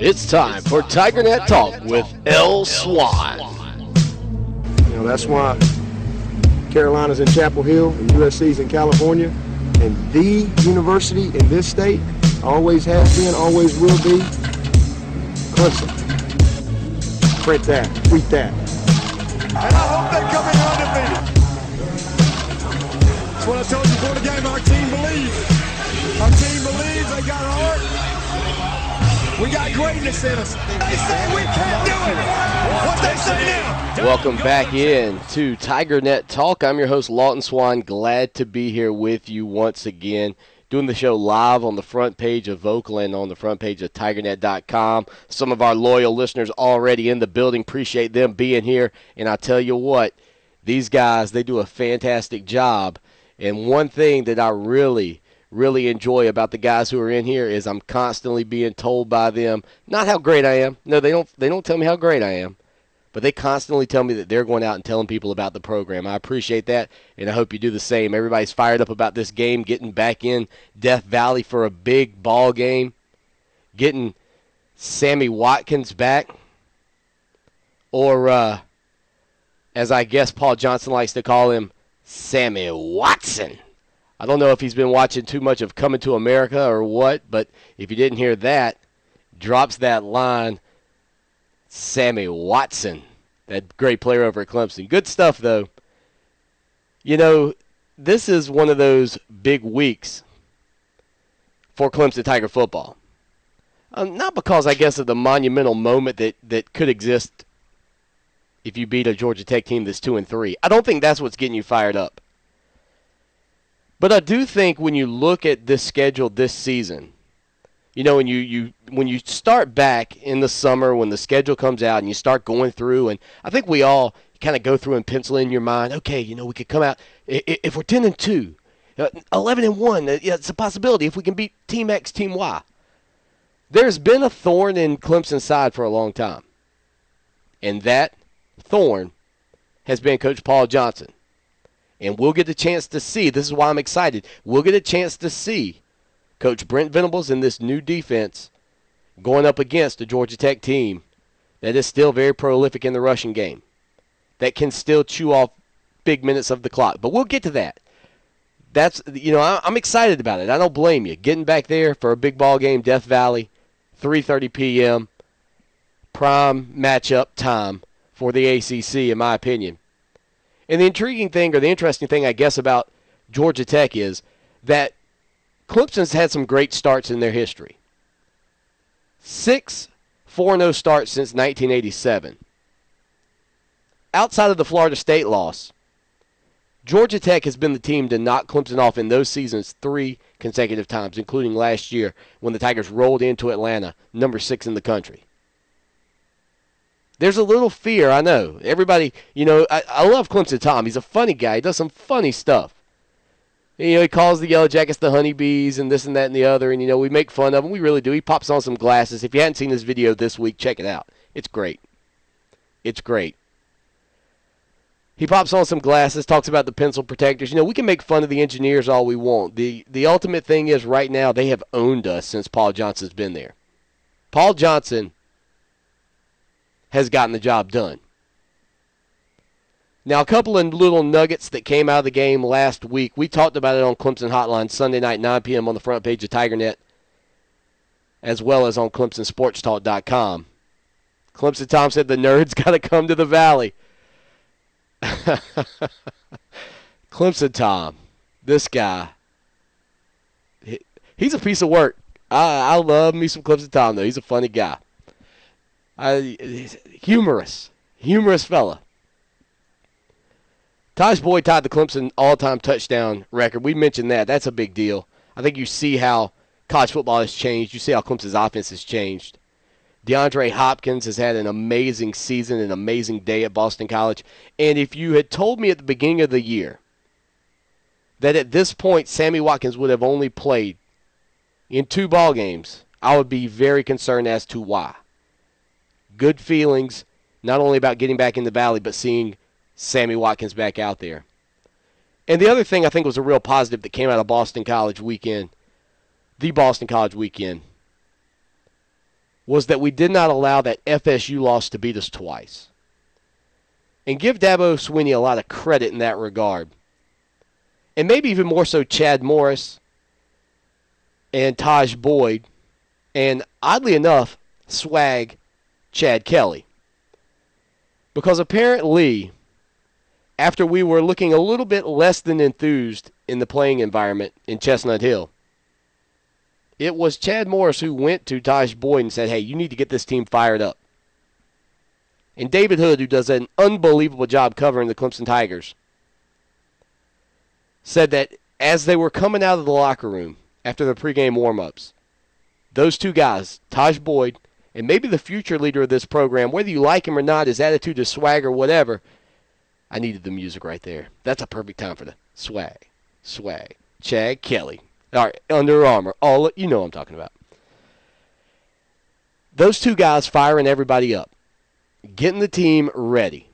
It's time for TigerNet Talk with L. Swan. You know, that's why Carolina's in Chapel Hill and USC's in California. And the university in this state always has been, always will be, Clemson. Print that, tweet that. And I hope they come in undefeated. That's what I told you before the game. Our team believes. Our team believes. They got heart. We got greatness in us. They say we can't do it. What they say now? Welcome back in to TigerNet Talk. I'm your host, Lawton Swan. Glad to be here with you once again. Doing the show live on the front page of Vocal and on the front page of TigerNet.com. Some of our loyal listeners already in the building. Appreciate them being here. And I tell you what, these guys, they do a fantastic job. And one thing that I really enjoy about the guys who are in here is I'm constantly being told by them not how great I am. No, they don't tell me how great I am, but they constantly tell me that they're going out and telling people about the program. I appreciate that, and I hope you do the same. Everybody's fired up about this game, getting back in Death Valley for a big ball game, getting Sammy Watkins back, or as I guess Paul Johnson likes to call him, Sammy Watson. I don't know if he's been watching too much of Coming to America or what, but if you didn't hear that, drops that line, Sammy Watson, that great player over at Clemson. Good stuff, though. You know, this is one of those big weeks for Clemson Tiger football. Not because, I guess, of the monumental moment that could exist if you beat a Georgia Tech team that's 2-3. I don't think that's what's getting you fired up. But I do think when you look at this schedule this season, you know, when you start back in the summer when the schedule comes out and you start going through, and I think we all kind of go through and pencil in your mind, okay, you know, we could come out if we're 10-2, 11-1. It's a possibility if we can beat Team X, Team Y. There's been a thorn in Clemson's side for a long time, and that thorn has been Coach Paul Johnson. And we'll get the chance to see, this is why I'm excited, we'll get a chance to see Coach Brent Venables in this new defense going up against a Georgia Tech team that is still very prolific in the rushing game, that can still chew off big minutes of the clock. But we'll get to that. That's, you know, I'm excited about it. I don't blame you. Getting back there for a big ball game, Death Valley, 3:30 p.m., prime matchup time for the ACC, in my opinion. And the intriguing thing, or the interesting thing, I guess, about Georgia Tech is that Clemson's had some great starts in their history. 6 4-0 starts since 1987. Outside of the Florida State loss, Georgia Tech has been the team to knock Clemson off in those seasons 3 consecutive times, including last year when the Tigers rolled into Atlanta, number 6 in the country. There's a little fear, I know. Everybody, you know, I love Clemson Tom. He's a funny guy. He does some funny stuff. You know, he calls the Yellow Jackets the honeybees and this and that and the other, and, you know, we make fun of him. We really do. He pops on some glasses. If you hadn't seen this video this week, check it out. It's great. It's great. He pops on some glasses, talks about the pencil protectors. You know, we can make fun of the engineers all we want. The ultimate thing is right now they have owned us since Paul Johnson's been there. Paul Johnson has gotten the job done. Now, a couple of little nuggets that came out of the game last week. We talked about it on Clemson Hotline Sunday night, 9 p.m. on the front page of TigerNet, as well as on ClemsonSportsTalk.com. Clemson Tom said the nerds got to come to the Valley. Clemson Tom, this guy, he's a piece of work. I love me some Clemson Tom, though. He's a funny guy. Humorous fella. Taj Boyd tied the Clemson all-time touchdown record. We mentioned that. That's a big deal. I think you see how college football has changed. You see how Clemson's offense has changed. DeAndre Hopkins has had an amazing season, an amazing day at Boston College. And if you had told me at the beginning of the year that at this point Sammy Watkins would have only played in 2 ball games, I would be very concerned as to why. Good feelings, not only about getting back in the Valley, but seeing Sammy Watkins back out there. And the other thing I think was a real positive that came out of Boston College weekend, the Boston College weekend, was that we did not allow that FSU loss to beat us twice. And give Dabo Swinney a lot of credit in that regard. And maybe even more so Chad Morris and Taj Boyd, and oddly enough, swag Chad Kelly. Because apparently, after we were looking a little bit less than enthused in the playing environment in Chestnut Hill, it was Chad Morris who went to Taj Boyd and said, hey, you need to get this team fired up. And David Hood, who does an unbelievable job covering the Clemson Tigers, said that as they were coming out of the locker room after the pregame warm-ups, those two guys, Taj Boyd and maybe the future leader of this program, whether you like him or not, his attitude, his swag, or whatever, I needed the music right there. That's a perfect time for the swag. Chad Kelly. All right, Under Armour. You know what I'm talking about. Those two guys firing everybody up, getting the team ready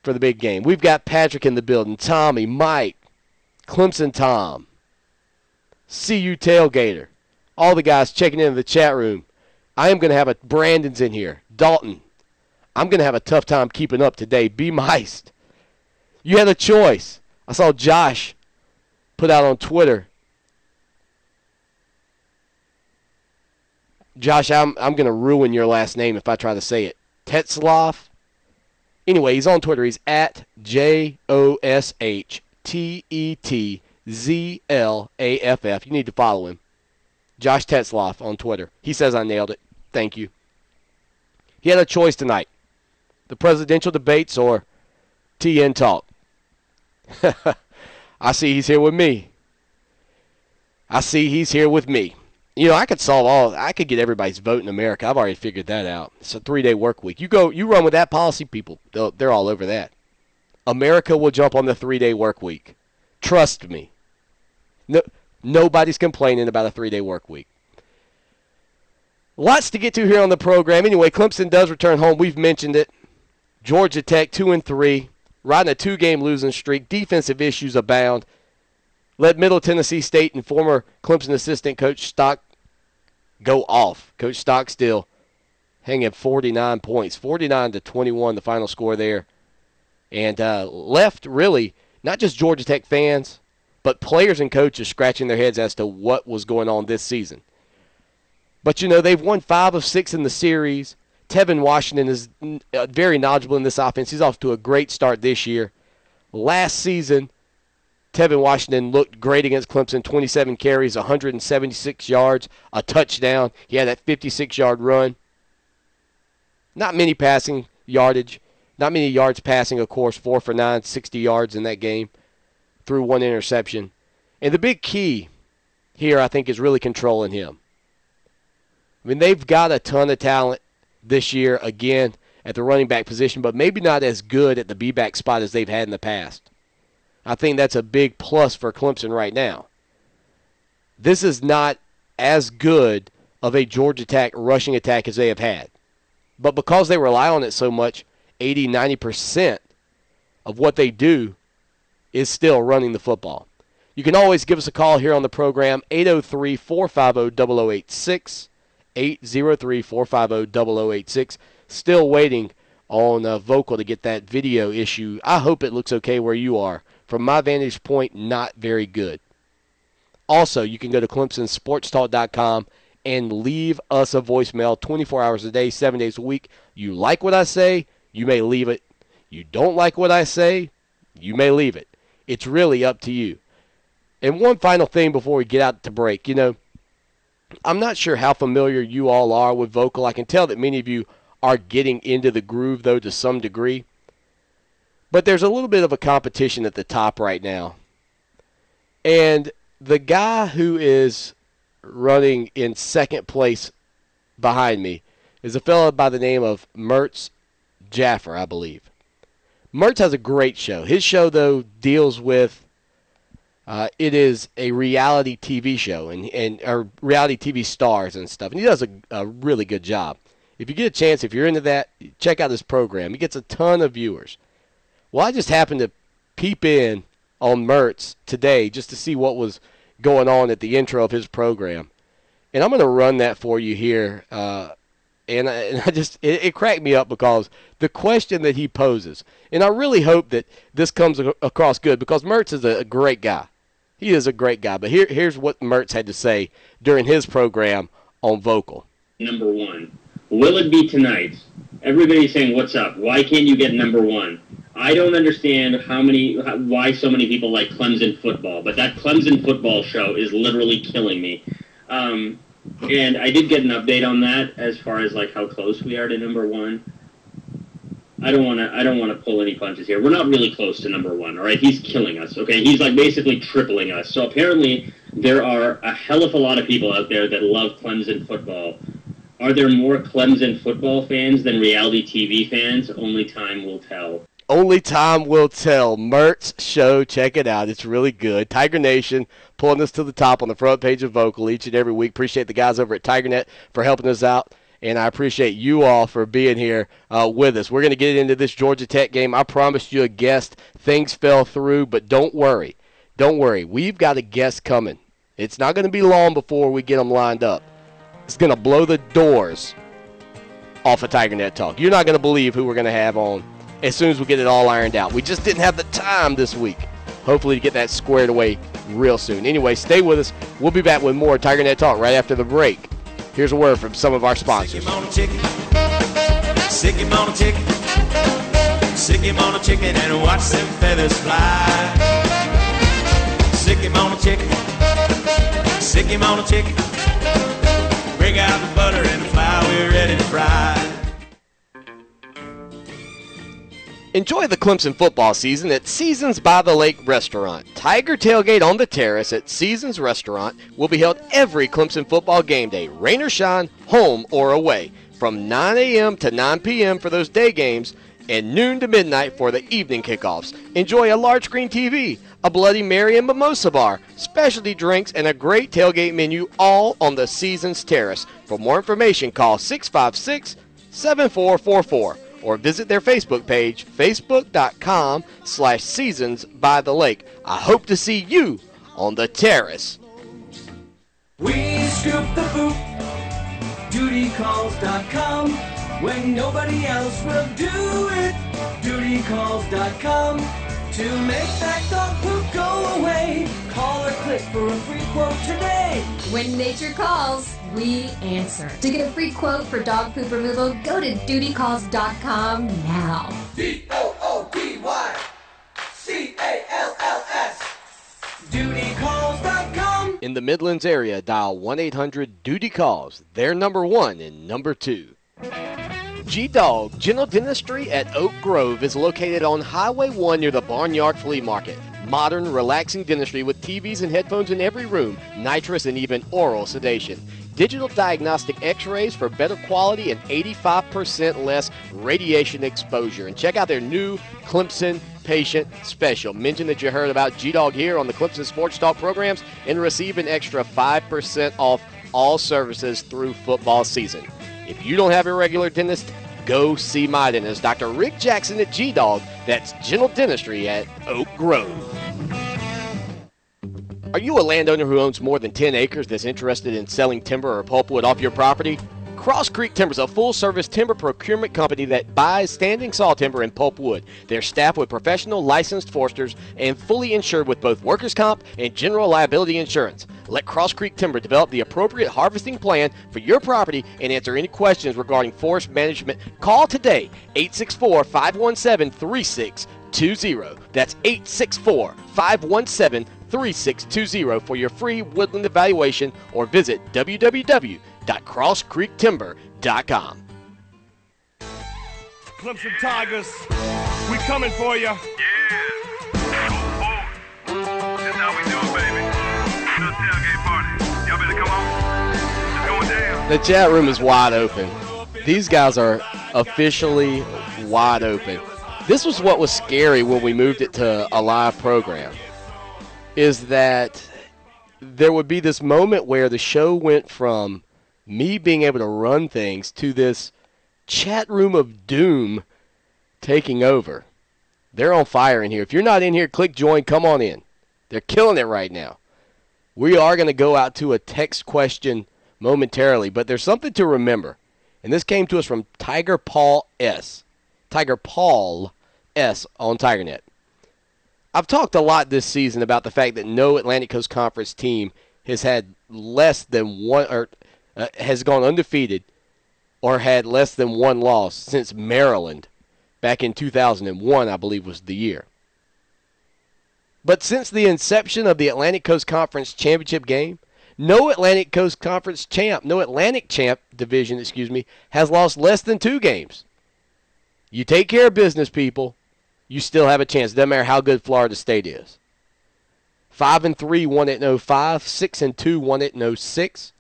for the big game. We've got Patrick in the building, Tommy, Mike, Clemson Tom, CU Tailgater, all the guys checking into the chat room. I am going to have Brandon's in here, Dalton. I'm going to have a tough time keeping up today. Be Meist. You had a choice. I saw Josh put out on Twitter. Josh, I'm going to ruin your last name if I try to say it. Tetzloff. Anyway, he's on Twitter. He's at JOSHTETZLAFF. You need to follow him. Josh Tetzloff on Twitter. He says I nailed it. Thank you. He had a choice tonight. The presidential debates or TN Talk. I see he's here with me. You know, I could get everybody's vote in America. I've already figured that out. It's a 3-day work week. You run with that policy, people, they're all over that. America will jump on the 3-day work week. Trust me. Nobody's complaining about a 3-day work week. Lots to get to here on the program. Anyway, Clemson does return home. We've mentioned it. Georgia Tech 2-3, riding a 2-game losing streak. Defensive issues abound. Let Middle Tennessee State and former Clemson assistant Coach Stock go off. Coach Stock still hanging 49 points, 49-21, the final score there. And left really not just Georgia Tech fans, but players and coaches scratching their heads as to what was going on this season. But, you know, they've won 5 of 6 in the series. Tevin Washington is very knowledgeable in this offense. He's off to a great start this year. Last season, Tevin Washington looked great against Clemson, 27 carries, 176 yards, a touchdown. He had that 56-yard run. Not many passing yardage. Not many yards passing, of course, 4 for 9, 60 yards in that game. Threw 1 interception. And the big key here, I think, is really controlling him. I mean, they've got a ton of talent this year, again, at the running back position, but maybe not as good at the B-back spot as they've had in the past. I think that's a big plus for Clemson right now. This is not as good of a Georgia Tech rushing attack as they have had. But because they rely on it so much, 80-90% of what they do is still running the football. You can always give us a call here on the program, 803-450-0086, 803-450-0086. Still waiting on Vocal to get that video issue. I hope it looks okay where you are. From my vantage point, not very good. Also, you can go to ClemsonSportsTalk.com and leave us a voicemail 24 hours a day, 7 days a week. You like what I say, you may leave it. You don't like what I say, you may leave it. It's really up to you. And one final thing before we get out to break. You know, I'm not sure how familiar you all are with Vocal. I can tell that many of you are getting into the groove, though, to some degree. But there's a little bit of a competition at the top right now. And the guy who is running in second place behind me is a fellow by the name of Mertz Jaffer, I believe. Mertz has a great show. His show, though, deals with it is a reality TV show and reality TV stars and stuff. And he does a really good job. If you get a chance, if you're into that, check out this program. He gets a ton of viewers. Well, I just happened to peep in on Mertz today just to see what was going on at the intro of his program. And I'm going to run that for you here. And I just it cracked me up because the question that he poses, and I really hope that this comes across good because Mertz is a great guy. He is a great guy. But here's what Mertz had to say during his program on Vocal. Number one. Will it be tonight? Everybody's saying, what's up? Why can't you get number one? I don't understand why so many people like Clemson football, but that Clemson football show is literally killing me. And I did get an update on that as far as like how close we are to number one. I don't want to pull any punches here. We're not really close to number one, all right? He's killing us, okay? He's like basically tripling us. So apparently there are a hell of a lot of people out there that love Clemson football. Are there more Clemson football fans than reality TV fans? Only time will tell. Only time will tell. Mertz show, check it out. It's really good. Tiger Nation pulling us to the top on the front page of Vocal each and every week. Appreciate the guys over at TigerNet for helping us out, and I appreciate you all for being here with us. We're going to get into this Georgia Tech game. I promised you a guest. Things fell through, but don't worry. Don't worry. We've got a guest coming. It's not going to be long before we get them lined up. It's going to blow the doors off of TigerNet Talk. You're not going to believe who we're going to have on as soon as we get it all ironed out. We just didn't have the time this week. Hopefully to get that squared away real soon. Anyway, stay with us. We'll be back with more TigerNet Talk right after the break. Here's a word from some of our sponsors. Sick him on a chicken. Sick him on a chicken. Sick him on a chicken and watch them feathers fly. Sick him on a chicken. Sick him on a chicken. Bring out the butter and the flour, we're ready to fry. Enjoy the Clemson football season at Seasons by the Lake Restaurant. Tiger Tailgate on the Terrace at Seasons Restaurant will be held every Clemson football game day, rain or shine, home or away, from 9 a.m. to 9 p.m. for those day games and noon to midnight for the evening kickoffs. Enjoy a large screen TV, a Bloody Mary and mimosa bar, specialty drinks, and a great tailgate menu, all on the Seasons Terrace. For more information, call 656-7444 or visit their Facebook page, facebook.com/Seasons by the Lake. I hope to see you on the terrace. We scoop the boot, dutycalls.com. When nobody else will do it, dutycalls.com. To make that dog poop go away, call or click for a free quote today. When nature calls, we answer. To get a free quote for dog poop removal, go to dutycalls.com now. DOODYCALLS. Dutycalls.com. In the Midlands area, dial 1-800-DUTY-CALLS. They're number one and number two. G-Dog General Dentistry at Oak Grove is located on Highway 1 near the Barnyard Flea Market. Modern, relaxing dentistry with TVs and headphones in every room, nitrous and even oral sedation. Digital diagnostic x-rays for better quality and 85% less radiation exposure. And check out their new Clemson Patient Special. Mention that you heard about G-Dog here on the Clemson Sports Talk programs and receive an extra 5% off all services through football season. If you don't have a regular dentist, go see my dentist, Dr. Rick Jackson at G-Dog. That's General Dentistry at Oak Grove. Are you a landowner who owns more than 10 acres that's interested in selling timber or pulpwood off your property? Cross Creek Timber is a full-service timber procurement company that buys standing saw timber and pulpwood. They're staffed with professional licensed foresters and fully insured with both workers' comp and general liability insurance. Let Cross Creek Timber develop the appropriate harvesting plan for your property and answer any questions regarding forest management. Call today, 864-517-3620. That's 864-517-3620 for your free woodland evaluation, or visit www.crosscreektimber.com. Clemson Tigers, we coming for you. Yeah. That's how we do it, baby. It's a tailgate party. Y'all better come on. It's going down. The chat room is wide open. These guys are officially wide open. This was what was scary when we moved it to a live program, is that there would be this moment where the show went from me being able to run things to this chat room of doom taking over. They're on fire in here. If you're not in here, click join. Come on in. They're killing it right now. We are going to go out to a text question momentarily, but there's something to remember. And this came to us from Tiger Paul S. Tiger Paul S. on TigerNet. I've talked a lot this season about the fact that no Atlantic Coast Conference team has had less than one, or has gone undefeated or had less than one loss since Maryland back in 2001, I believe was the year. But since the inception of the Atlantic Coast Conference Championship game, no Atlantic champ division, has lost less than 2 games. You take care of business, people, you still have a chance. It doesn't matter how good Florida State is. 5-3 won it in 05, 6-2 won it in 06,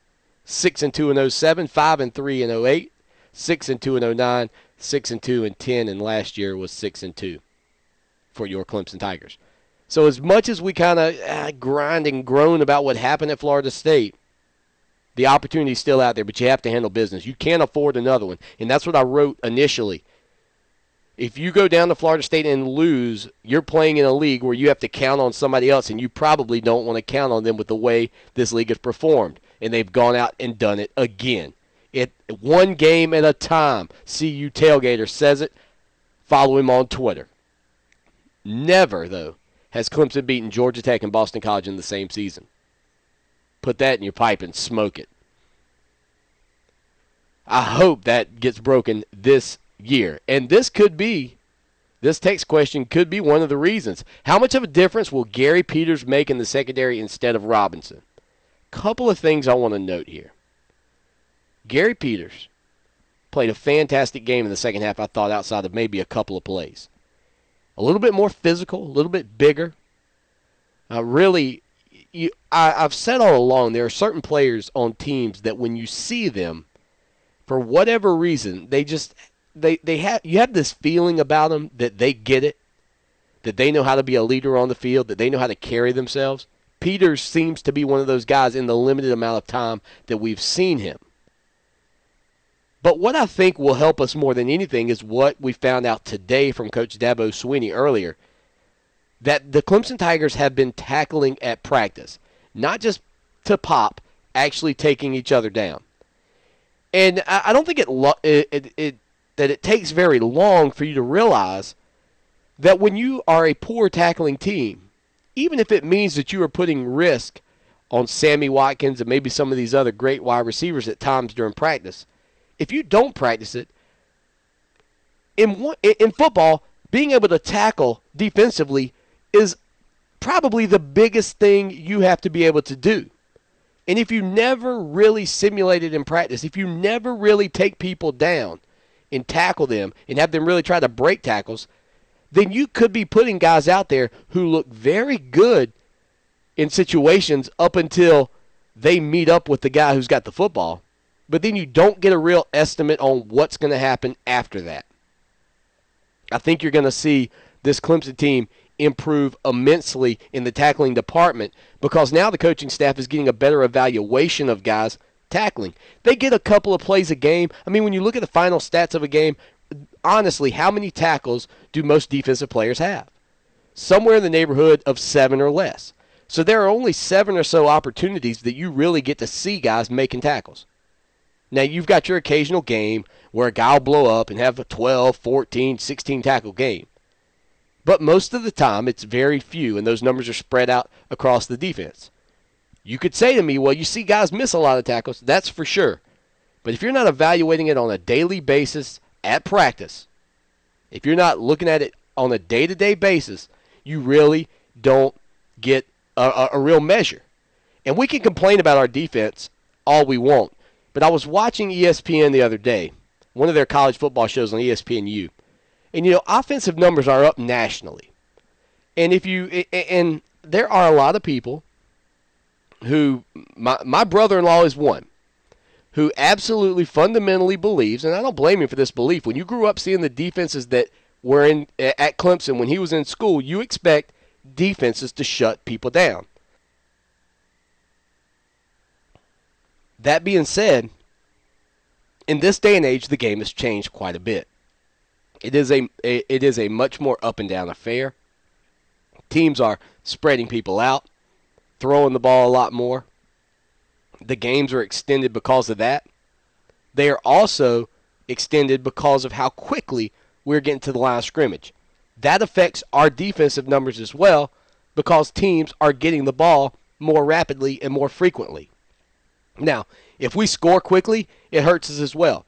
6-2 in 07, 5-3 in 08, 6-2 in 09, 6-2 in 10, and last year was 6-2 for your Clemson Tigers. So as much as we kind of grind and groan about what happened at Florida State, the opportunity's still out there, but you have to handle business. You can't afford another one, and that's what I wrote initially. If you go down to Florida State and lose, you're playing in a league where you have to count on somebody else, and you probably don't want to count on them with the way this league has performed. And they've gone out and done it again. One game at a time. CU Tailgater says it. Follow him on Twitter. Never, though, has Clemson beaten Georgia Tech and Boston College in the same season. Put that in your pipe and smoke it. I hope that gets broken this year. And this text question could be one of the reasons. How much of a difference will Gary Peters make in the secondary instead of Robinson? Couple of things I want to note here. Gary Peters played a fantastic game in the second half, I thought, outside of maybe a couple of plays. A little bit more physical, a little bit bigger. I've said all along, there are certain players on teams that when you see them, for whatever reason, you have this feeling about them that they get it, that they know how to be a leader on the field, that they know how to carry themselves. Peters seems to be one of those guys in the limited amount of time that we've seen him. But what I think will help us more than anything is what we found out today from Coach Dabo Swinney earlier, that the Clemson Tigers have been tackling at practice, not just to pop, actually taking each other down. And I don't think that it takes very long for you to realize that when you are a poor tackling team, even if it means that you are putting risk on Sammy Watkins and maybe some of these other great wide receivers at times during practice, if you don't practice it, in football, being able to tackle defensively is probably the biggest thing you have to be able to do. And if you never really simulate it in practice, if you never really take people down and tackle them and have them really try to break tackles, then you could be putting guys out there who look very good in situations up until they meet up with the guy who's got the football. But then you don't get a real estimate on what's going to happen after that. I think you're going to see this Clemson team improve immensely in the tackling department because now the coaching staff is getting a better evaluation of guys tackling. They get a couple of plays a game. I mean, when you look at the final stats of a game, honestly, how many tackles do most defensive players have? Somewhere in the neighborhood of 7 or less. So there are only 7 or so opportunities that you really get to see guys making tackles. Now, you've got your occasional game where a guy will blow up and have a 12, 14, 16 tackle game. But most of the time, it's very few, and those numbers are spread out across the defense. You could say to me, well, you see guys miss a lot of tackles. That's for sure. But if you're not evaluating it on a daily basis at practice, if you're not looking at it on a day-to-day basis, you really don't get a real measure. And we can complain about our defense all we want. But I was watching ESPN the other day, one of their college football shows on ESPNU. And, offensive numbers are up nationally. And and there are a lot of people who, my brother-in-law is one, who absolutely fundamentally believes, and I don't blame him for this belief, when you grew up seeing the defenses that were at Clemson when he was in school, you expect defenses to shut people down. That being said, in this day and age, the game has changed quite a bit. It is a much more up and down affair. Teams are spreading people out, throwing the ball a lot more. the games are extended because of that. They are also extended because of how quickly we're getting to the line of scrimmage. That affects our defensive numbers as well because teams are getting the ball more rapidly and more frequently. Now, if we score quickly, it hurts us as well.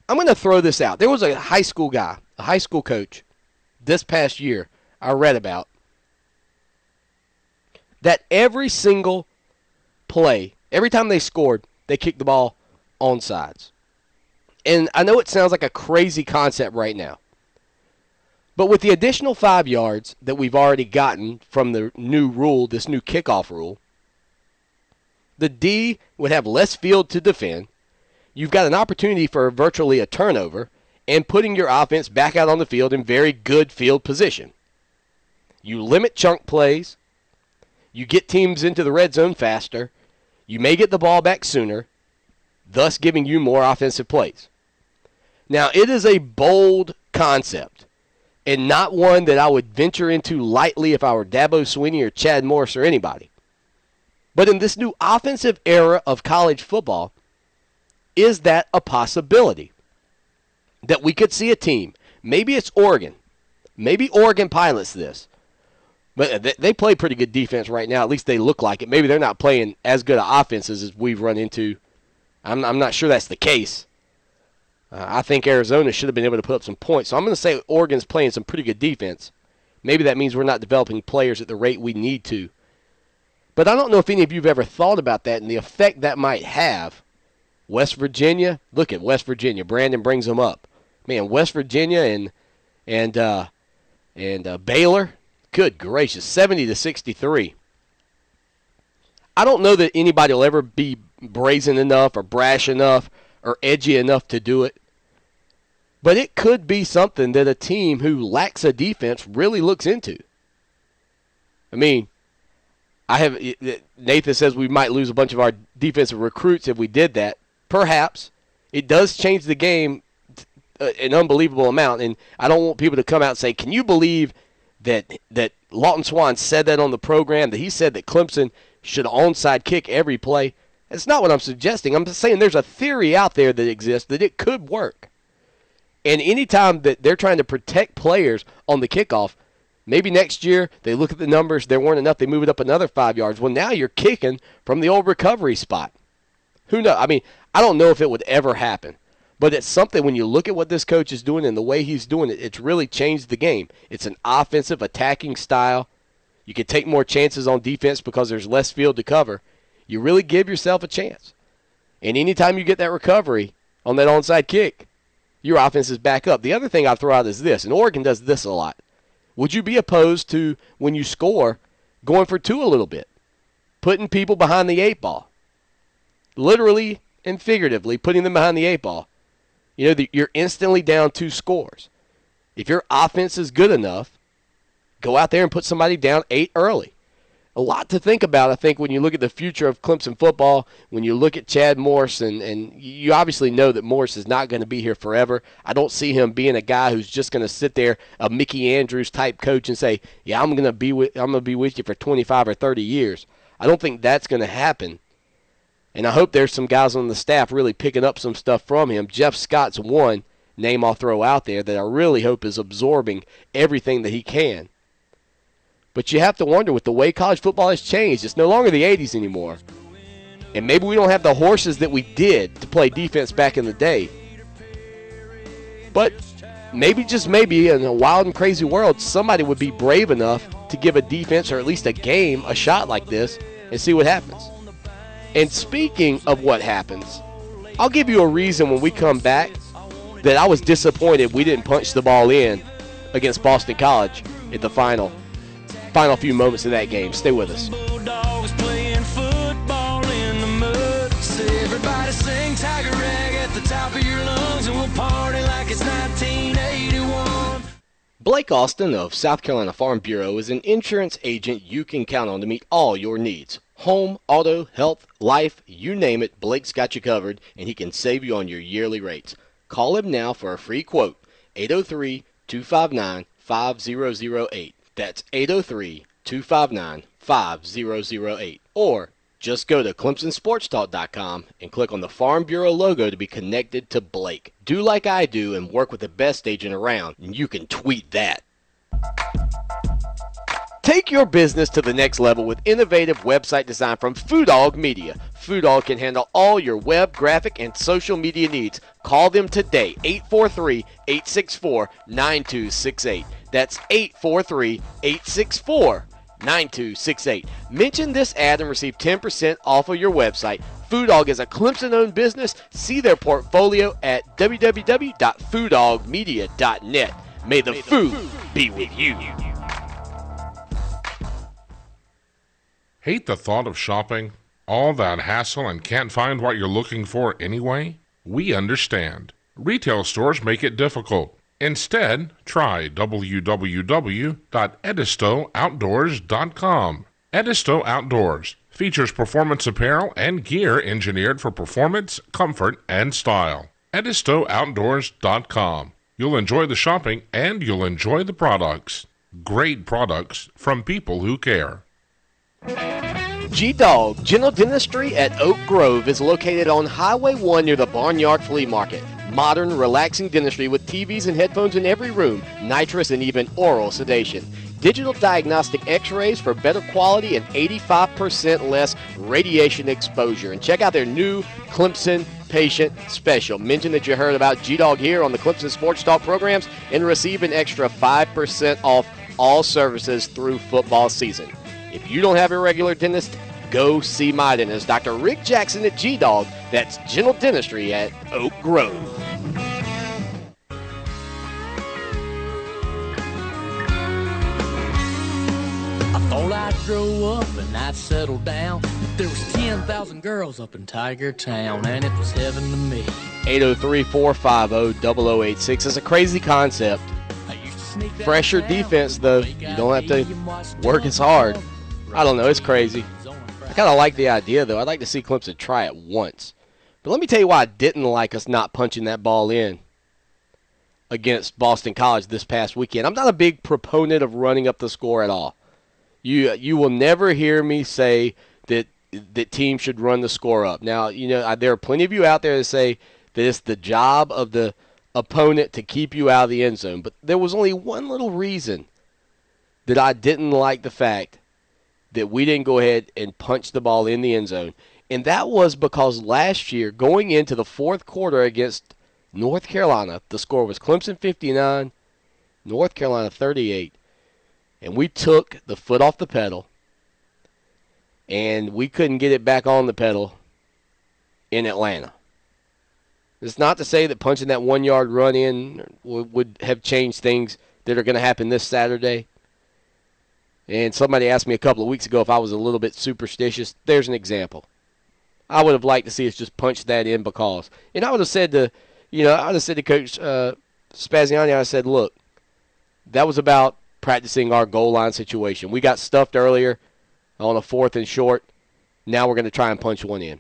I'm going to throw this out. There was a high school guy, a high school coach, this past year I read about, that every single play, every time they scored, they kicked the ball onsides. And I know it sounds like a crazy concept right now, but with the additional 5 yards that we've already gotten from the new rule, this new kickoff rule, the D would have less field to defend. You've got an opportunity for virtually a turnover and putting your offense back out on the field in very good field position. You limit chunk plays. You get teams into the red zone faster. You may get the ball back sooner, thus giving you more offensive plays. Now, it is a bold concept and not one that I would venture into lightly if I were Dabo Swinney or Chad Morris or anybody. But in this new offensive era of college football, is that a possibility? That we could see a team, maybe it's Oregon, maybe Oregon pilots this, but they play pretty good defense right now, at least they look like it. Maybe they're not playing as good of offenses as we've run into. I'm not sure that's the case. I think Arizona should have been able to put up some points. So I'm going to say Oregon's playing some pretty good defense. Maybe that means we're not developing players at the rate we need to. But I don't know if any of you have ever thought about that and the effect that might have. West Virginia, look at West Virginia. Brandon brings them up. Man, West Virginia and Baylor, good gracious, 70-63. I don't know that anybody will ever be brazen enough or brash enough or edgy enough to do it. But it could be something that a team who lacks a defense really looks into. I mean, Nathan says we might lose a bunch of our defensive recruits if we did that. Perhaps. It does change the game an unbelievable amount, and I don't want people to come out and say, can you believe that Lawton Swan said that on the program, that he said that Clemson should onside kick every play? That's not what I'm suggesting. I'm just saying there's a theory out there that exists that it could work. And anytime that they're trying to protect players on the kickoff, maybe next year they look at the numbers, there weren't enough, they move it up another 5 yards. Well, now you're kicking from the old recovery spot. Who knows? I mean, I don't know if it would ever happen. But it's something when you look at what this coach is doing and the way he's doing it, it's really changed the game. It's an offensive attacking style. You can take more chances on defense because there's less field to cover. You really give yourself a chance. And anytime you get that recovery on that onside kick, your offense is back up. The other thing I throw out is this, and Oregon does this a lot. Would you be opposed to, when you score, going for two a little bit? Putting people behind the 8 ball. Literally and figuratively putting them behind the 8 ball. You know, you're instantly down 2 scores. If your offense is good enough, go out there and put somebody down 8 early. A lot to think about, I think, when you look at the future of Clemson football, when you look at Chad Morris, and you obviously know that Morris is not going to be here forever. I don't see him being a guy who's just going to sit there, a Mickey Andrews type coach, and say, yeah, I'm going to be with you for 25 or 30 years. I don't think that's going to happen. And I hope there's some guys on the staff really picking up some stuff from him. Jeff Scott's one name I'll throw out there that I really hope is absorbing everything that he can. But you have to wonder, with the way college football has changed, it's no longer the 80s anymore. And maybe we don't have the horses that we did to play defense back in the day. But maybe, just maybe, in a wild and crazy world, somebody would be brave enough to give a defense, or at least a game, a shot like this and see what happens. And speaking of what happens, I'll give you a reason when we come back that I was disappointed we didn't punch the ball in against Boston College at the final few moments of that game. Stay with us. Bulldogs playing football in the mud. Everybody sing Tiger Rag at the top of your lungs, and we'll party like it's 1981. Blake Austin of South Carolina Farm Bureau is an insurance agent you can count on to meet all your needs. Home, auto, health, life, you name it, Blake's got you covered, and he can save you on your yearly rates. Call him now for a free quote, 803-259-5008. That's 803-259-5008. Or Just go to ClemsonSportsTalk.com and click on the Farm Bureau logo to be connected to Blake. Do like I do and work with the best agent around, and you can tweet that. Take your business to the next level with innovative website design from Foodog Media. Foodog can handle all your web, graphic, and social media needs. Call them today, 843-864-9268. That's 843-864-9268. Mention this ad and receive 10% off of your website. Foodog is a Clemson-owned business. See their portfolio at www.foodogmedia.net. May the food be with you. Hate the thought of shopping? All that hassle and can't find what you're looking for anyway? We understand. Retail stores make it difficult. Instead, try www.edistooutdoors.com. Edisto Outdoors features performance apparel and gear engineered for performance, comfort, and style. EdistoOutdoors.com. You'll enjoy the shopping and you'll enjoy the products. Great products from people who care. G-Dog General Dentistry at Oak Grove is located on Highway 1 near the Barnyard Flea Market. Modern, relaxing dentistry with TVs and headphones in every room, nitrous and even oral sedation. Digital diagnostic x-rays for better quality and 85% less radiation exposure. And check out their new Clemson Patient Special. Mention that you heard about G-Dog here on the Clemson Sports Talk programs and receive an extra 5% off all services through football season. If you don't have a regular dentist, go see my dentist, Dr. Rick Jackson at G-Dog. That's General Dentistry at Oak Grove. I thought I'd grow up and I'd settle down, but there was 10,000 girls up in Tiger Town, and it was heaven to me. 803-450-0086 is a crazy concept. Fresher defense, though. You don't have to work as hard. I don't know. It's crazy. I kind of like the idea, though. I'd like to see Clemson try it once. But let me tell you why I didn't like us not punching that ball in against Boston College this past weekend. I'm not a big proponent of running up the score at all. You will never hear me say that teams should run the score up. Now, you know, there are plenty of you out there that say that it's the job of the opponent to keep you out of the end zone. But there was only one little reason that I didn't like the fact that we didn't go ahead and punch the ball in the end zone. And that was because last year, going into the fourth quarter against North Carolina, the score was Clemson 59, North Carolina 38. And we took the foot off the pedal, and we couldn't get it back on the pedal in Atlanta. It's not to say that punching that 1 yard run in would have changed things that are going to happen this Saturday. And somebody asked me a couple of weeks ago if I was a little bit superstitious. There's an example. I would have liked to see us just punch that in because. And I would have said to, Coach Spaziani, I said, look, that was about practicing our goal line situation. We got stuffed earlier on a 4th and short. Now we're going to try and punch one in.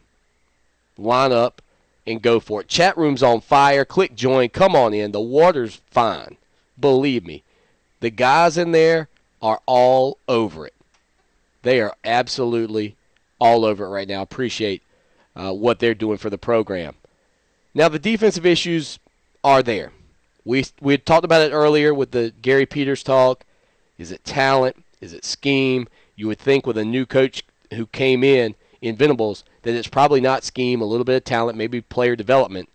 Line up and go for it. Chat room's on fire. Click join. Come on in. The water's fine. Believe me. The guys in there are all over it. They are absolutely all over it right now. Appreciate what they're doing for the program. Now, the defensive issues are there. We had talked about it earlier with the Gary Peters talk. Is it talent? Is it scheme? You would think with a new coach who came in Venables that it's probably not scheme, a little bit of talent, maybe player development.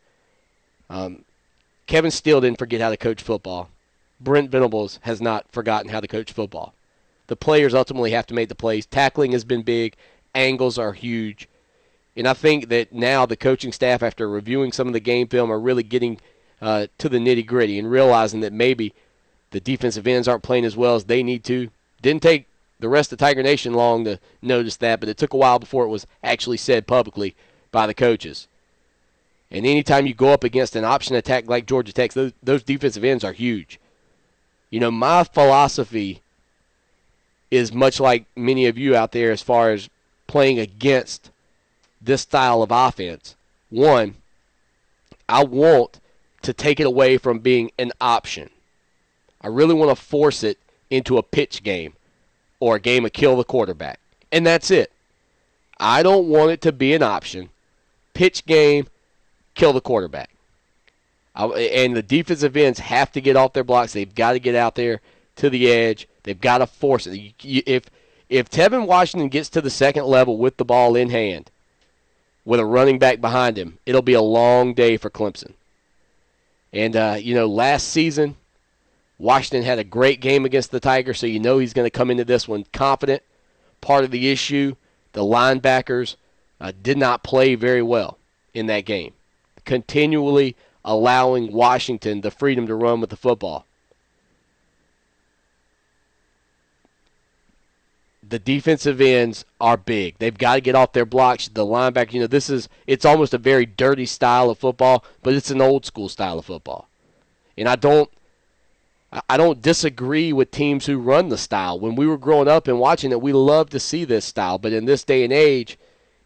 Kevin Steele didn't forget how to coach football. Brent Venables has not forgotten how to coach football. The players ultimately have to make the plays. Tackling has been big. Angles are huge. And I think that now the coaching staff, after reviewing some of the game film, are really getting to the nitty-gritty and realizing that maybe the defensive ends aren't playing as well as they need to. Didn't take the rest of Tiger Nation long to notice that, but it took a while before it was actually said publicly by the coaches. And anytime you go up against an option attack like Georgia Tech, those defensive ends are huge. You know, my philosophy is much like many of you out there as far as playing against this style of offense. One, I want to take it away from being an option. I really want to force it into a pitch game or a game of kill the quarterback. And that's it. I don't want it to be an option. Pitch game, kill the quarterback. And the defensive ends have to get off their blocks. They've got to get out there to the edge. They've got to force it. If Tevin Washington gets to the second level with the ball in hand, with a running back behind him, it'll be a long day for Clemson. And, last season, Washington had a great game against the Tigers, so he's going to come into this one confident. Part of the issue, the linebackers did not play very well in that game, continually allowing Washington the freedom to run with the football. The defensive ends are big. They've got to get off their blocks. The linebacker, it's almost a very dirty style of football, but it's an old school style of football. And I don't disagree with teams who run the style. When we were growing up and watching it, we loved to see this style. But in this day and age,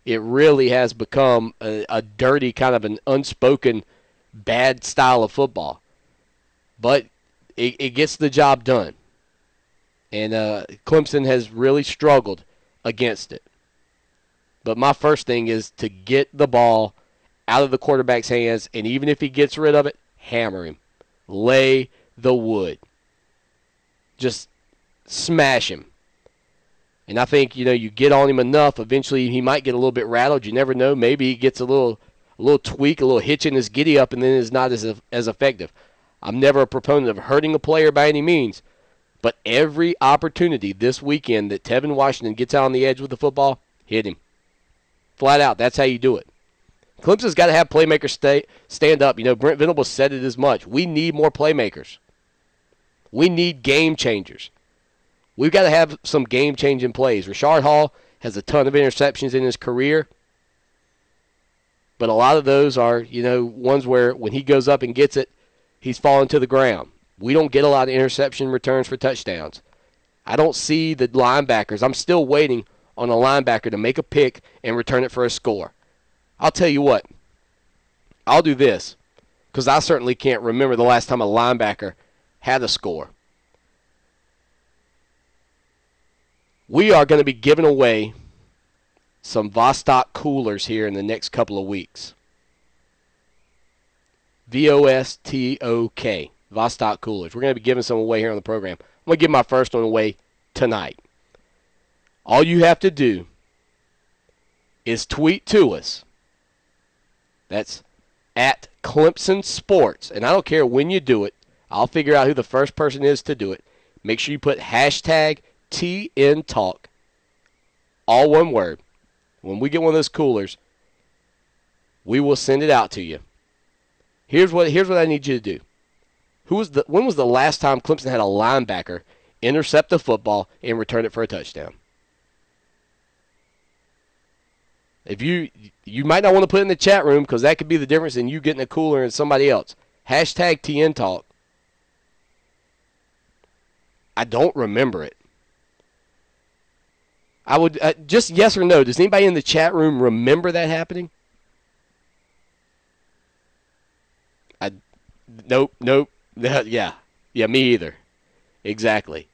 it really has become a dirty, kind of an unspoken bad style of football. But it gets the job done. And Clemson has really struggled against it. But my first thing is to get the ball out of the quarterback's hands, and even if he gets rid of it, hammer him. Lay the wood. Just smash him. And I think, you get on him enough, eventually he might get a little bit rattled. You never know. Maybe he gets a little tweak, a little hitch in his giddy up, and then is not as effective. I'm never a proponent of hurting a player by any means. But every opportunity this weekend that Tevin Washington gets out on the edge with the football, hit him. Flat out, that's how you do it. Clemson's got to have playmakers stand up. Brent Venables said it as much. We need more playmakers. We need game changers. We've got to have some game-changing plays. Rashard Hall has a ton of interceptions in his career. But a lot of those are, ones where when he goes up and gets it, he's falling to the ground. We don't get a lot of interception returns for touchdowns. I don't see the linebackers. I'm still waiting on a linebacker to make a pick and return it for a score. I'll tell you what. I'll do this, because I certainly can't remember the last time a linebacker had a score. We are going to be giving away some Vostok coolers here in the next couple of weeks. VOSTOK. Vostok coolers. We're going to be giving some away here on the program. I'm going to give my first one away tonight. All you have to do is tweet to us. That's at Clemson Sports. And I don't care when you do it. I'll figure out who the first person is to do it. Make sure you put hashtag TNTalk. All one word. When we get one of those coolers, we will send it out to you. Here's what I need you to do. When was the last time Clemson had a linebacker intercept the football and return it for a touchdown? If you might not want to put it in the chat room, because that could be the difference in you getting a cooler and somebody else. Hashtag TNTalk. I don't remember it. I would just yes or no. Does anybody in the chat room remember that happening? Nope. Yeah, me either. Exactly.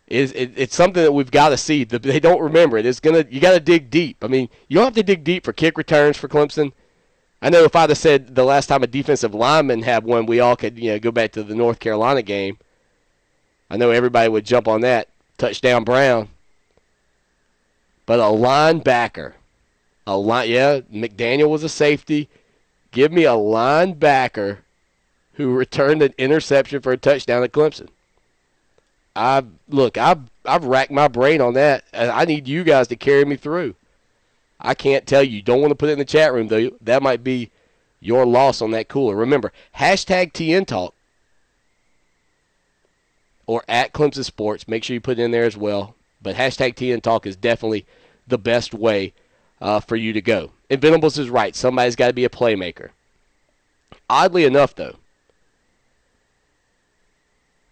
It's something that we've got to see. They don't remember it. You got to dig deep. I mean, you don't have to dig deep for kick returns for Clemson. I know if I'd have said the last time a defensive lineman had one, we all could go back to the North Carolina game. I know everybody would jump on that. Touchdown Brown. But a linebacker, McDaniel was a safety. Give me a linebacker who returned an interception for a touchdown at Clemson. I've racked my brain on that. I need you guys to carry me through. I can't tell you. Don't want to put it in the chat room, though. That might be your loss on that cooler. Remember, hashtag TNTalk or at Clemson Sports. Make sure you put it in there as well. But hashtag TNTalk is definitely the best way for you to go. And Venables is right. Somebody's got to be a playmaker. Oddly enough, though,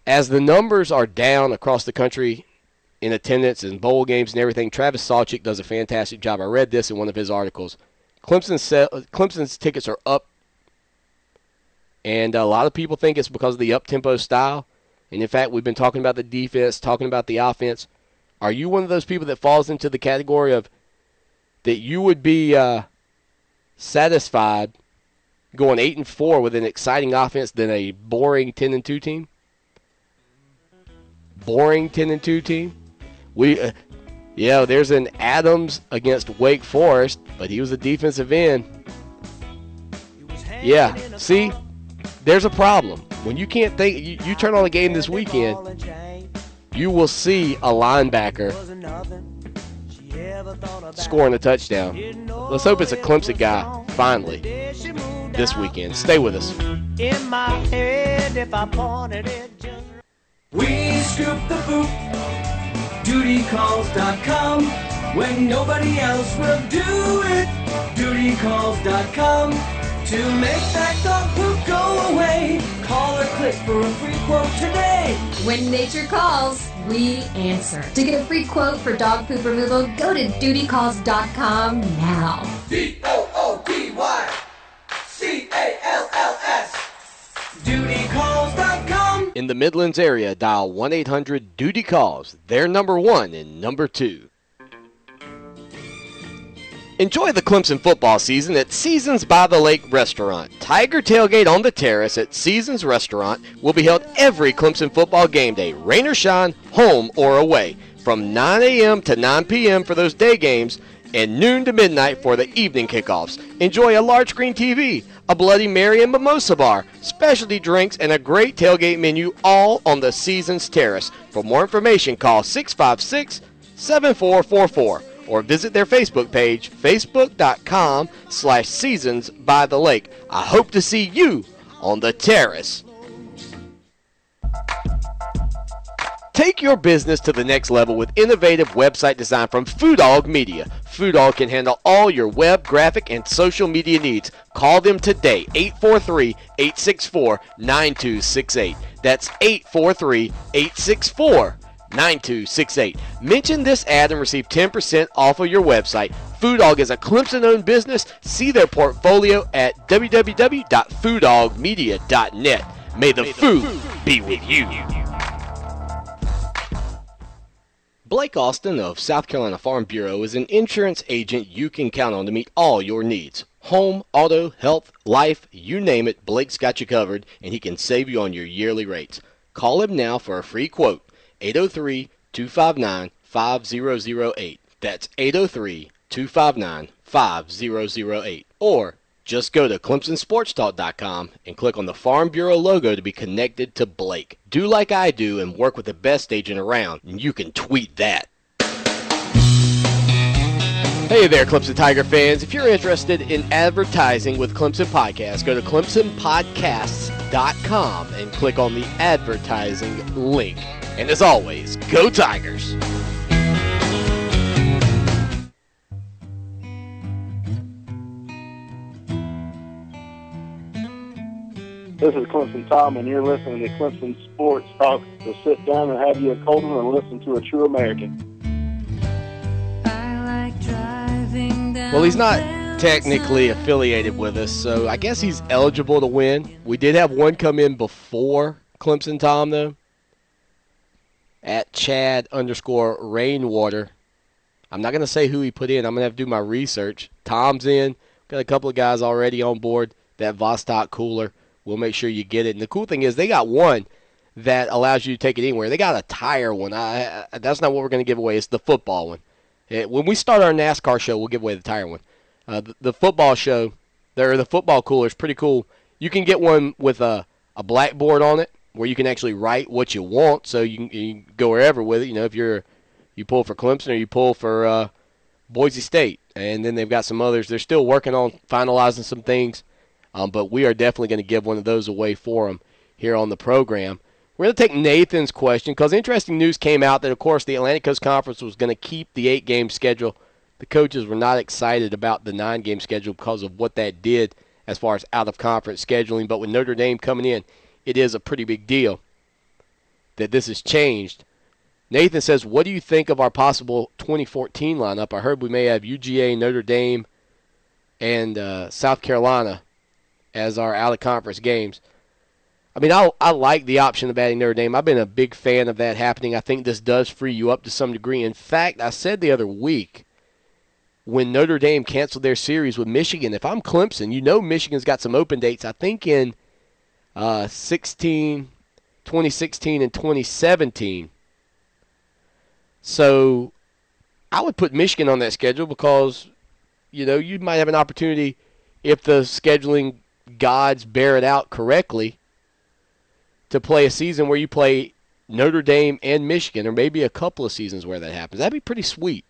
as the numbers are down across the country in attendance and bowl games and everything, Travis Salchik does a fantastic job. I read this in one of his articles. Clemson's tickets are up, and a lot of people think it's because of the up-tempo style. And, in fact, we've been talking about the defense, talking about the offense. Are you one of those people that falls into the category of that you would be satisfied going 8-4 with an exciting offense than a boring 10-2 team? Boring 10-2 team? There's an Adams against Wake Forest, but he was a defensive end. Yeah, see, there's a problem. When you can't think, you turn on a game this weekend, you will see a linebacker scoring a touchdown. Let's hope it's a Clemson guy, finally, this weekend. Stay with us. In my head, if I pointed it just we scoop the poop, dutycalls.com. When nobody else will do it, dutycalls.com. To make that dog poop go away, call or click for a free quote today. When nature calls, we answer. To get a free quote for dog poop removal, go to dutycalls.com now. DOODYCALLS. Dutycalls.com. In the Midlands area, dial 1-800-DUTY-CALLS. They're number 1 and number 2. Enjoy the Clemson football season at Seasons by the Lake Restaurant. Tiger Tailgate on the Terrace at Seasons Restaurant will be held every Clemson football game day, rain or shine, home or away, from 9 a.m. to 9 p.m. for those day games and noon to midnight for the evening kickoffs. Enjoy a large screen TV, a Bloody Mary and mimosa bar, specialty drinks, and a great tailgate menu, all on the Seasons Terrace. For more information, call 656-7444 or visit their Facebook page, facebook.com/Seasons by the Lake. I hope to see you on the terrace. Take your business to the next level with innovative website design from Foodog Media. Foodog can handle all your web, graphic, and social media needs. Call them today, 843-864-9268. That's 843-864-9268. Mention this ad and receive 10% off of your website. Foodog is a Clemson-owned business. See their portfolio at www.foodogmedia.net. May the food be with you. Blake Austin of South Carolina Farm Bureau is an insurance agent you can count on to meet all your needs. Home, auto, health, life, you name it, Blake's got you covered, and he can save you on your yearly rates. Call him now for a free quote, 803-259-5008. That's 803-259-5008. Or just go to ClemsonSportsTalk.com and click on the Farm Bureau logo to be connected to Blake. Do like I do and work with the best agent around, and you can tweet that. Hey there, Clemson Tiger fans. If you're interested in advertising with Clemson Podcasts, go to ClemsonPodcasts.com and click on the advertising link. And as always, go Tigers! This is Clemson Tom, and you're listening to Clemson Sports Talk. So sit down and have you a cold one and listen to a true American. Well, he's not technically affiliated with us, so I guess he's eligible to win. We did have one come in before Clemson Tom, though, at Chad_Rainwater. I'm not going to say who he put in. I'm going to have to do my research. Tom's in. Got a couple of guys already on board. That Vostok cooler. We'll make sure you get it. And the cool thing is they got one that allows you to take it anywhere. They got a tire one. That's not what we're going to give away. It's the football one. When we start our NASCAR show, we'll give away the tire one. The football show, the football cooler is pretty cool. You can get one with a blackboard on it where you can actually write what you want, so you can go wherever with it. You know, if you pull for Clemson or you pull for Boise State. And then they've got some others. They're still working on finalizing some things. But we are definitely going to give one of those away for them here on the program. We're going to take Nathan's question because interesting news came out that, of course, the Atlantic Coast Conference was going to keep the 8-game schedule. The coaches were not excited about the 9-game schedule because of what that did as far as out-of-conference scheduling. But with Notre Dame coming in, it is a pretty big deal that this has changed. Nathan says, what do you think of our possible 2014 lineup? I heard we may have UGA, Notre Dame, and South Carolina as our out-of-conference games. I mean, I like the option of adding Notre Dame. I've been a big fan of that happening. I think this does free you up to some degree. In fact, I said the other week, when Notre Dame canceled their series with Michigan. If I'm Clemson, you know Michigan's got some open dates, I think in 2016 and 2017. So I would put Michigan on that schedule because, you might have an opportunity if the scheduling gods bear it out correctly to play a season where you play Notre Dame and Michigan, or maybe a couple of seasons where that happens. That'd be pretty sweet.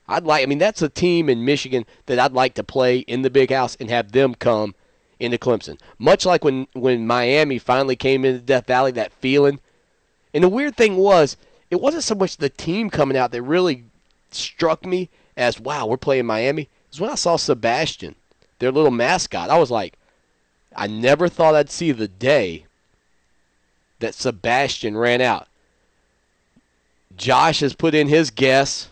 That's a team in Michigan that I'd like to play in the Big House and have them come into Clemson. Much like when Miami finally came into Death Valley, that feeling. And the weird thing was, it wasn't so much the team coming out that really struck me as, wow, we're playing Miami. It was when I saw Sebastian, their little mascot. I was like, I never thought I'd see the day that Sebastian ran out. Josh has put in his guess.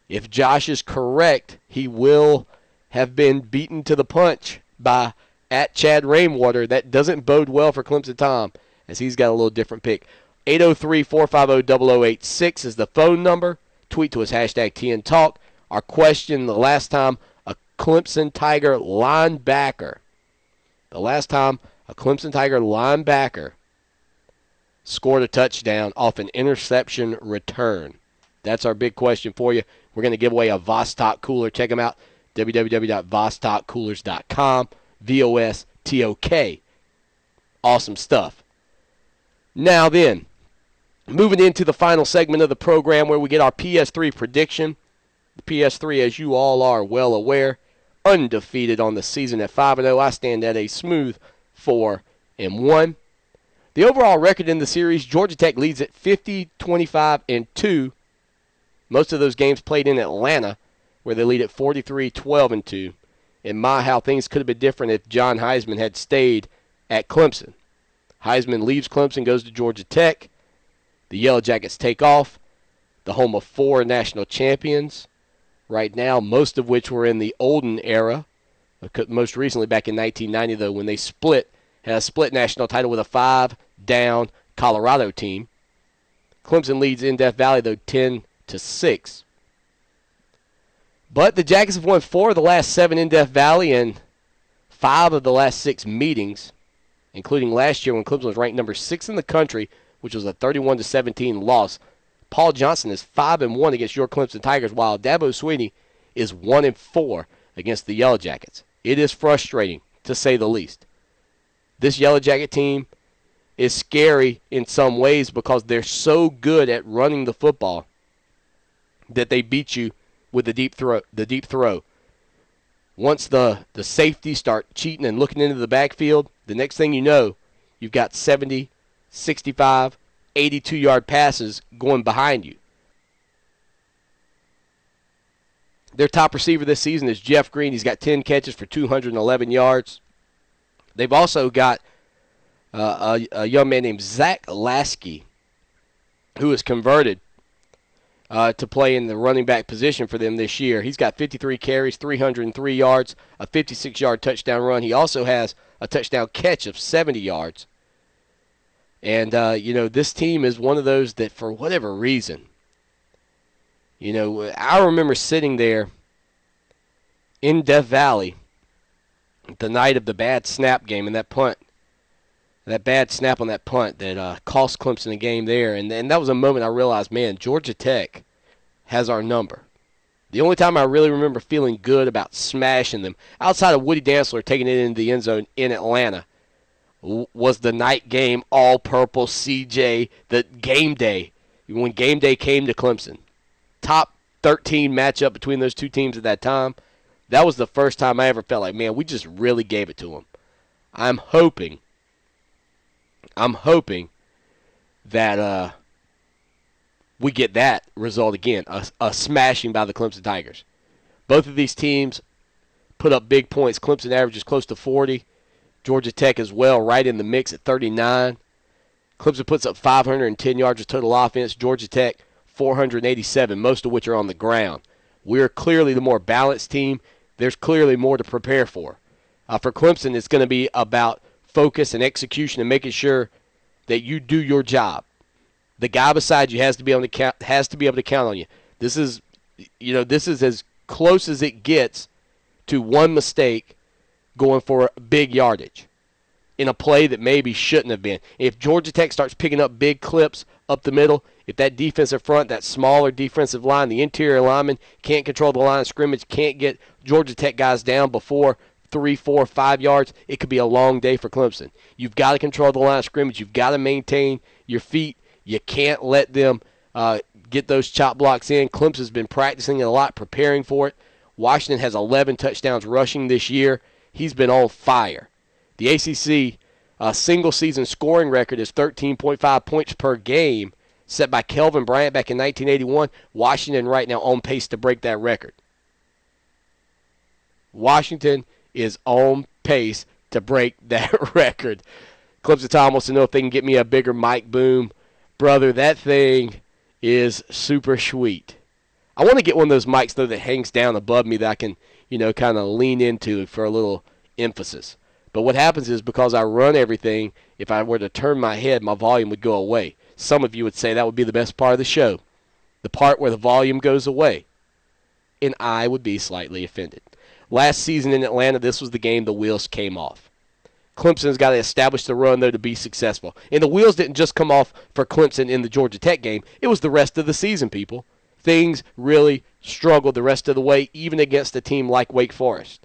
If Josh is correct, he will have been beaten to the punch by @Chad Rainwater. That doesn't bode well for Clemson Tom, as he's got a little different pick. 803-450-0086 is the phone number. Tweet to us, #TNTalk. Our question, the last time a Clemson Tiger linebacker scored a touchdown off an interception return. That's our big question for you. We're going to give away a Vostok cooler. Check them out, www.vostokcoolers.com, VOSTOK. Awesome stuff. Now then, moving into the final segment of the program where we get our PS3 prediction. The PS3, as you all are well aware, undefeated on the season at 5-0. I stand at a smooth 4-1. The overall record in the series, Georgia Tech leads at 50-25-2. Most of those games played in Atlanta, where they lead at 43-12-2. And how things could have been different if John Heisman had stayed at Clemson. Heisman leaves Clemson, goes to Georgia Tech. The Yellow Jackets take off, the home of 4 national champions right now, most of which were in the olden era. Most recently back in 1990, though, when they had a split national title with a 5-down Colorado team. Clemson leads in Death Valley, though, 10-6. But the Jackets have won 4 of the last 7 in Death Valley and 5 of the last 6 meetings, including last year when Clemson was ranked number 6 in the country, which was a 31-17 loss. Paul Johnson is 5-1 against your Clemson Tigers, while Dabo Swinney is 1-4 against the Yellow Jackets. It is frustrating, to say the least. This Yellow Jacket team is scary in some ways because they're so good at running the football that they beat you with the deep throw. Once the safeties start cheating and looking into the backfield, the next thing you know, you've got 70, 65, 82-yard passes going behind you. Their top receiver this season is Jeff Green. He's got 10 catches for 211 yards. They've also got a young man named Zach Lasky, who is converted to play in the running back position for them this year. He's got 53 carries, 303 yards, a 56-yard touchdown run. He also has a touchdown catch of 70 yards. And, this team is one of those that, for whatever reason, I remember sitting there in Death Valley the night of the bad snap game and that bad snap on that punt that cost Clemson a game there. And that was a moment I realized, man, Georgia Tech has our number. The only time I really remember feeling good about smashing them, outside of Woody Dantzler taking it into the end zone in Atlanta, was the night game, all-purple CJ, the game day, when game day came to Clemson. Top 13 matchup between those two teams at that time. That was the first time I ever felt like, man, we just really gave it to them. I'm hoping that we get that result again, a smashing by the Clemson Tigers. Both of these teams put up big points. Clemson averages close to 40. Georgia Tech as well, right in the mix at 39. Clemson puts up 510 yards of total offense. Georgia Tech, 487, most of which are on the ground. We're clearly the more balanced team. There's clearly more to prepare for. For Clemson, it's going to be about focus and execution and making sure that you do your job. The guy beside you has to be able to count on you. This is as close as it gets to one mistake going for big yardage in a play that maybe shouldn't have been. If Georgia Tech starts picking up big clips up the middle, if that defensive front, that smaller defensive line, the interior lineman can't control the line of scrimmage, can't get Georgia Tech guys down before 3, 4, 5 yards, it could be a long day for Clemson. You've got to control the line of scrimmage. You've got to maintain your feet. You can't let them get those chop blocks in. Clemson's been practicing it a lot, preparing for it. Washington has 11 touchdowns rushing this year. He's been on fire. The ACC single-season scoring record is 13.5 points per game, set by Kelvin Bryant back in 1981. Washington right now on pace to break that record. Washington is on pace to break that record. Clemson Tom wants to know if they can get me a bigger mic boom. Brother, that thing is super sweet. I want to get one of those mics, though, that hangs down above me that I can, kind of lean into for a little emphasis. But what happens is because I run everything, if I were to turn my head, my volume would go away. Some of you would say that would be the best part of the show, the part where the volume goes away. And I would be slightly offended. Last season in Atlanta, this was the game the wheels came off. Clemson's got to establish the run, though, to be successful. And the wheels didn't just come off for Clemson in the Georgia Tech game. It was the rest of the season, people. Things really struggled the rest of the way, even against a team like Wake Forest.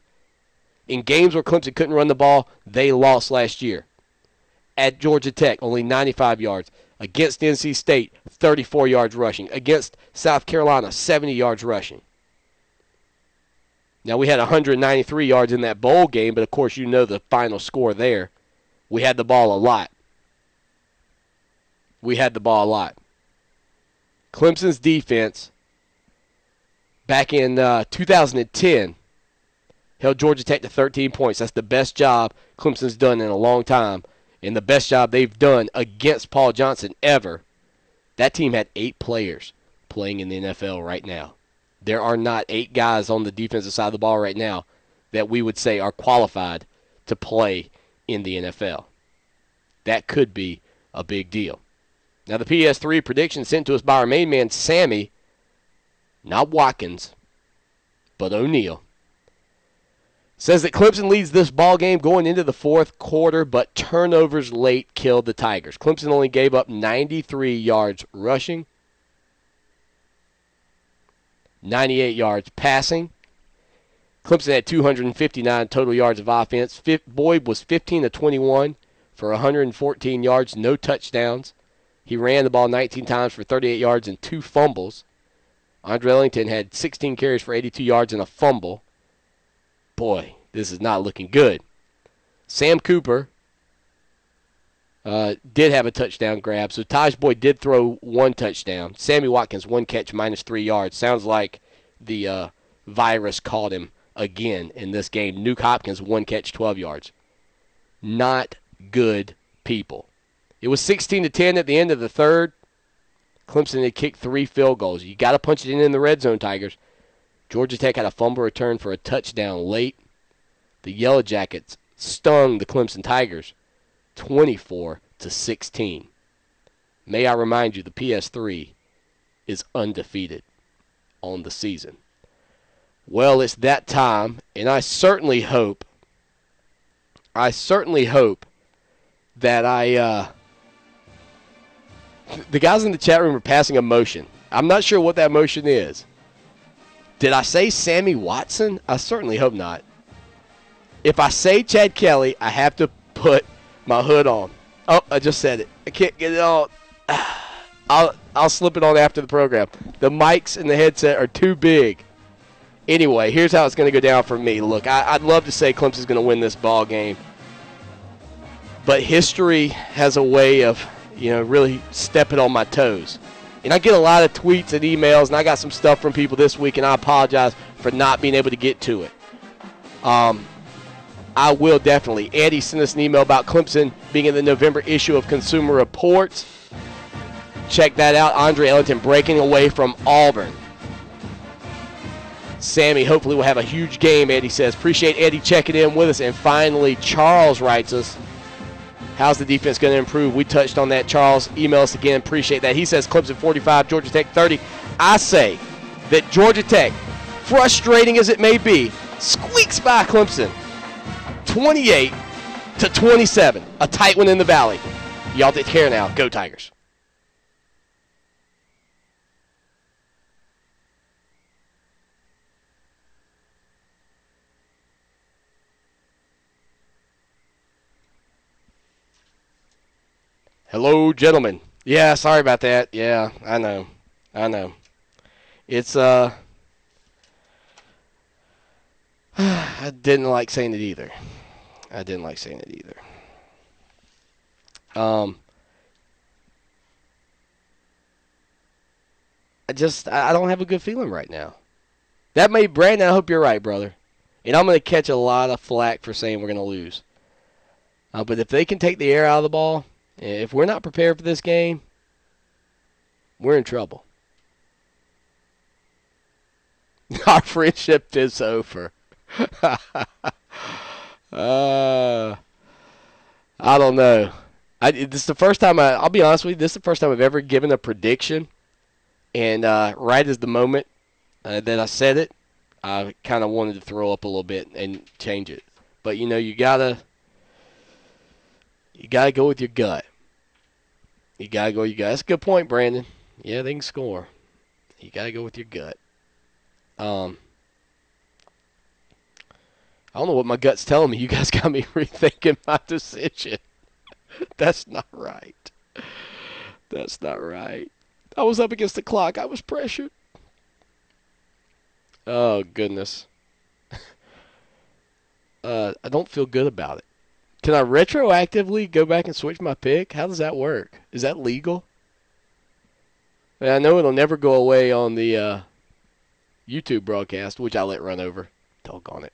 In games where Clemson couldn't run the ball, they lost last year. At Georgia Tech, only 95 yards. Against NC State, 34 yards rushing. Against South Carolina, 70 yards rushing. Now, we had 193 yards in that bowl game, but, of course, you know the final score there. We had the ball a lot. Clemson's defense, back in 2010, held Georgia Tech to 13 points. That's the best job Clemson's done in a long time, and the best job they've done against Paul Johnson ever. That team had 8 players playing in the NFL right now. There are not 8 guys on the defensive side of the ball right now that we would say are qualified to play in the NFL. That could be a big deal. Now, the PS3 prediction sent to us by our main man, Sammy, not Watkins, but O'Neal, says that Clemson leads this ball game going into the fourth quarter, but turnovers late killed the Tigers. Clemson only gave up 93 yards rushing, 98 yards passing. Clemson had 259 total yards of offense. Boyd was 15 of 21 for 114 yards, no touchdowns. He ran the ball 19 times for 38 yards and 2 fumbles. Andre Ellington had 16 carries for 82 yards and a fumble. Boy, this is not looking good. Sam Cooper did have a touchdown grab, so Taj Boyd did throw 1 touchdown. Sammy Watkins, 1 catch, minus 3 yards. Sounds like the virus caught him again in this game. Nuke Hopkins, 1 catch, 12 yards. Not good people. It was 16-10 at the end of the third. Clemson had kicked 3 field goals. You got to punch it in the red zone, Tigers. Georgia Tech had a fumble return for a touchdown late. The Yellow Jackets stung the Clemson Tigers 24-16. May I remind you, the PS3 is undefeated on the season. Well, it's that time, and I certainly hope that the guys in the chat room are passing a motion. I'm not sure what that motion is. Did I say Sammy Watson? I certainly hope not. If I say Chad Kelly, I have to put my hood on. Oh, I just said it. I can't get it on. I'll slip it on after the program. The mics and the headset are too big. Anyway, here's how it's going to go down for me. Look, I'd love to say Clemson's going to win this ball game, but history has a way of, really stepping on my toes. And I get a lot of tweets and emails, and I got some stuff from people this week, and I apologize for not being able to get to it. I will definitely. Andy sent us an email about Clemson being in the November issue of Consumer Reports. Check that out. Andre Ellington breaking away from Auburn. Sammy hopefully will have a huge game, Eddie says. Appreciate Eddie checking in with us. And finally, Charles writes us, how's the defense going to improve? We touched on that. Charles, email us again. Appreciate that. He says Clemson 45, Georgia Tech 30. I say that Georgia Tech frustrating as it may be, squeaks by Clemson 28-27. A tight one in the Valley. Y'all take care now. Go Tigers. Hello, gentlemen. Yeah, sorry about that. Yeah, I know. It's, I didn't like saying it either. I don't have a good feeling right now. Brandon, I hope you're right, brother. And I'm going to catch a lot of flack for saying we're going to lose. But if they can take the air out of the ball, if we're not prepared for this game, we're in trouble. Our friendship is over. I don't know. This is the first time I'll be honest with you, this is the first time I've ever given a prediction. And right as the moment that I said it, I kind of wanted to throw up a little bit and change it. But, you gotta go with your gut. That's a good point, Brandon. Yeah, they can score. You got to go with your gut. I don't know what my gut's telling me. You guys got me rethinking my decision. That's not right. I was up against the clock. I was pressured. Oh, goodness. I don't feel good about it. Can I retroactively go back and switch my pick? How does that work? Is that legal? I know it'll never go away on the YouTube broadcast, which I let run over. Doggone it.